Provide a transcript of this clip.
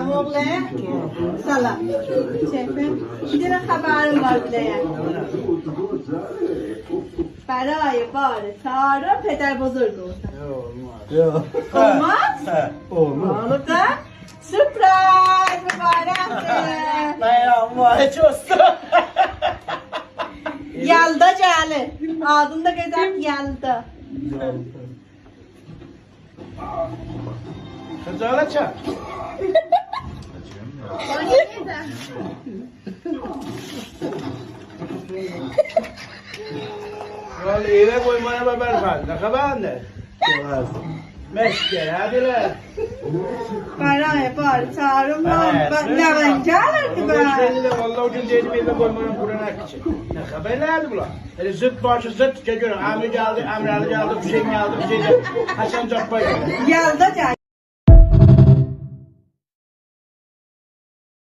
Ama salam. Şefim, bir haberim var diye. برای بار چهارم پدر بزرگ گفتم olmaz da sürpriz mübarek Dayan vay çoğusu. yalda cali adında güzel yalda Kızağla çak. Vallahi eve koymaya haber var. Ne kadar ne? Meşke hadi lan. برای بار چهارم نونجا Bu meşkeyle vallahi ucun değil eve koymaya kurana için. Ne kadar nerede bu lan? Hele zıt başı zıt geliyor. Amir geldi, Amir geldi, Hüseyin geldi, Hüseyin geldi. Hasan Cabbar geldi. yalda cali